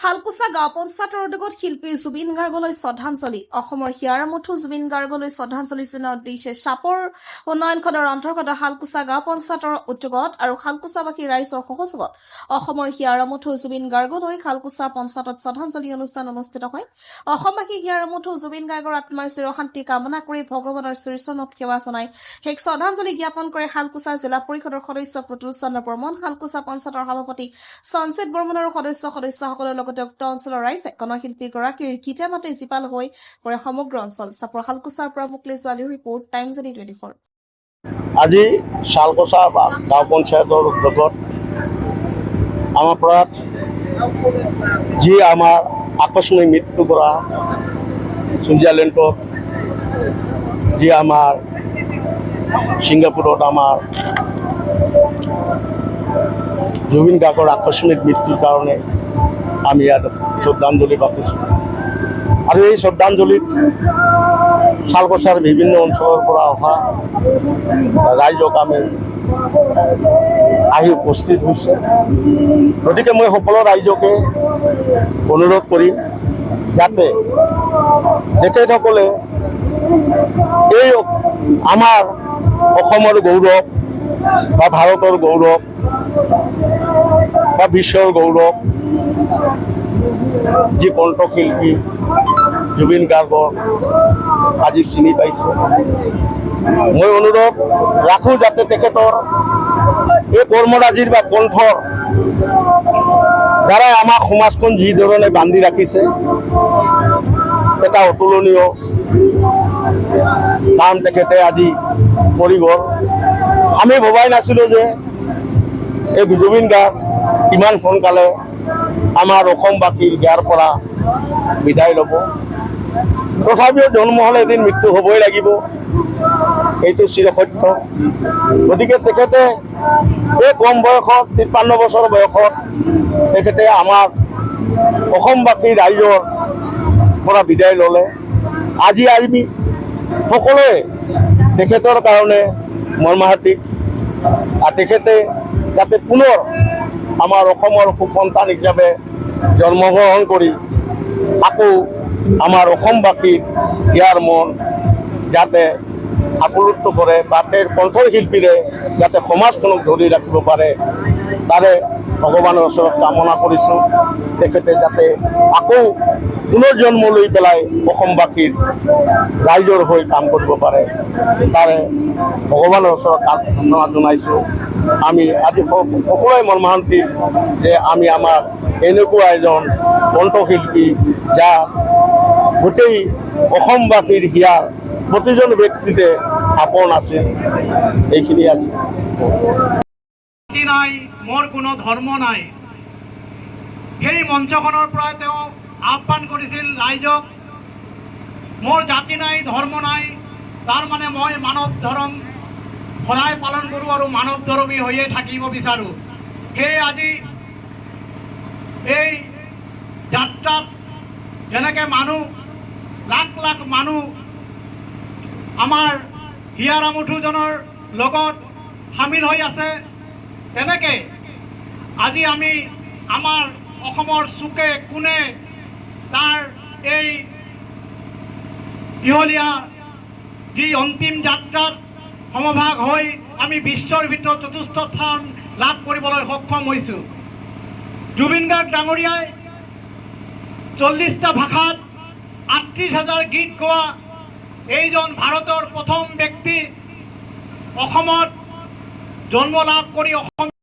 শালকুচা গাঁও পঞ্চায়তৰ উদ্যোগত শিল্পী জুবিন গাৰ্গলৈ শ্ৰদ্ধাঞ্জলি। অসমৰ হিয়াৰামঠু জুবিন গাৰ্গলৈ শ্ৰদ্ধাঞ্জলি জনোৱাৰ উদ্দেশ্যে চাপৰ উন্নয়ন খণ্ডৰ অন্তৰ্গত শালকুচা গাঁও পঞ্চায়তৰ উদ্যোগত আৰু শালকুচাবাসী ৰাইজৰ সহযোগত অসমৰ হিয়াৰামঠু জুবিন গাৰ্গলৈ শালকুচা পঞ্চায়তত শ্ৰদ্ধাঞ্জলি অনুষ্ঠান অনুষ্ঠিত হয়। অসমবাসী হিয়াৰামঠু জুবিন গাৰ্গৰ আত্মাৰ চিৰশান্তি কামনা কৰি ভগৱানৰ শ্ৰীচৰণত সেৱা জনাই শেষ শ্ৰদ্ধাঞ্জলি জ্ঞাপন কৰে শালকুচা জিলা পৰিষদৰ সদস্য প্ৰতুল চন্দ্ৰ বৰ্মন, শালকুচা পঞ্চায়তৰ সভাপতি সঞ্চিত বৰ্মন আৰু সদস্যসকলৰ লগতে উক্ত অঞ্চলৰ ৰাইজে কণশিল্পীগৰাকীৰ গীতে মাতে জীপাল হৈ পৰে সমগ্ৰ অঞ্চল। চাপৰ শালকুচাৰ পৰা মুকলি ছোৱালীৰ ৰিপৰ্ট, টাইমছ 24। আজি শালকুচা গাঁও পঞ্চায়তৰ উদ্যোগত আমাৰ পৰা যি আমাৰ আকস্মিক মৃত্যু কৰা ছুইজাৰলেণ্ডত, যি আমাৰ ছিংগাপুৰত আমাৰ জুবিন গাৰ্গৰ আকস্মিক মৃত্যুৰ কাৰণে আমি ইয়াত শ্ৰদ্ধাঞ্জলি পাতিছোঁ। আৰু এই শ্ৰদ্ধাঞ্জলিত শালকুচাৰ বিভিন্ন অঞ্চলৰ পৰা অহা ৰাইজক আমি আহি উপস্থিত হৈছে। গতিকে মই সকলো ৰাইজকে অনুৰোধ কৰিম যাতে তেখেতসকলে এই আমাৰ অসমৰ গৌৰৱ বা ভাৰতৰ গৌৰৱ বা বিশ্বৰ গৌৰৱ যি কণ্ঠশিল্পী জুবিন গাৰ্গক আজি চিনি পাইছে। মই অনুৰোধ ৰাখোঁ যাতে তেখেতৰ এই কৰ্মৰাজিৰ বা কণ্ঠৰ দ্বাৰাই আমাৰ সমাজখন যিধৰণে বান্ধি ৰাখিছে, এটা অতুলনীয় কাম তেখেতে আজি কৰি গ'ল। আমি ভবাই নাছিলোঁ যে এই জুবিন গাৰ্গ ইমান সোনকালে আমাৰ অসমবাসীৰ ইয়াৰ পৰা বিদায় ল'ব। তথাপিও জন্ম হ'লে এদিন মৃত্যু হ'বই লাগিব, এইটো চিৰসত্য। গতিকে তেখেতে এই কম বয়সত 53 বছৰ বয়সত তেখেতে আমাৰ অসমবাসী ৰাইজৰ পৰা বিদায় ল'লে। আজি আমি সকলোৱে তেখেতৰ কাৰণে মৰ্মাহতিক। তেখেতে যাতে পুনৰ আমাৰ অসমৰ সুসন্তান হিচাপে জন্মগ্ৰহণ কৰি আকৌ আমাৰ অসমবাসীৰ ইয়াৰ মন যাতে আপ্লুত কৰে বা তেওঁৰ কণ্ঠৰ শিল্পীৰে যাতে সমাজখনক ধৰি ৰাখিব পাৰে, তাৰে ভগৱানৰ ওচৰত কামনা কৰিছোঁ। তেখেতে যাতে আকৌ পুনৰ জন্ম লৈ পেলাই অসমবাসীৰ ৰাইজৰ হৈ কাম কৰিব পাৰে, তাৰে ভগৱানৰ ওচৰত প্ৰাৰ্থনা জনাইছোঁ। আমি আজি সকলোৱে মৰ্মান্তিক যে আমি আমাৰ এনেকুৱা এজন কণ্ঠশিল্পী যাৰ গোটেই অসমবাসীৰ হিয়াৰ প্ৰতিজন ব্যক্তিতে আপোন আছে। এইখিনি আজি নাই, মোৰ কোনো ধৰ্ম নাই, সেই মঞ্চখনৰ পৰা তেওঁ আহ্বান কৰিছিল ৰাইজক, মোৰ জাতি নাই, ধৰ্ম নাই, তাৰ মানে মই মানৱ ধৰ্ম সদায় পালন কৰোঁ আৰু মানৱ ধৰ্মী হৈয়ে থাকিব বিচাৰোঁ। সেয়ে আজি এই যাত্ৰাত যেনেকৈ মানুহ লাখ লাখ মানুহ আমাৰ হিয়াৰামঠুজনৰ লগত সামিল হৈ আছে, তেনেকৈ আজি আমি আমাৰ অসমৰ চুকে কোণে তাৰ এই ইহলীয়া যি অন্তিম যাত্ৰাত সমভাগ হৈ আমি বিশ্বৰ ভিতৰত চতুৰ্থ স্থান লাভ কৰিবলৈ সক্ষম হৈছোঁ। জুবিন গাৰ্গ ডাঙৰীয়াই 40টা ভাষাত 38,000 গীত গোৱা এইজন ভাৰতৰ প্ৰথম ব্যক্তি, অসমত জন্ম লাভ কৰি অসম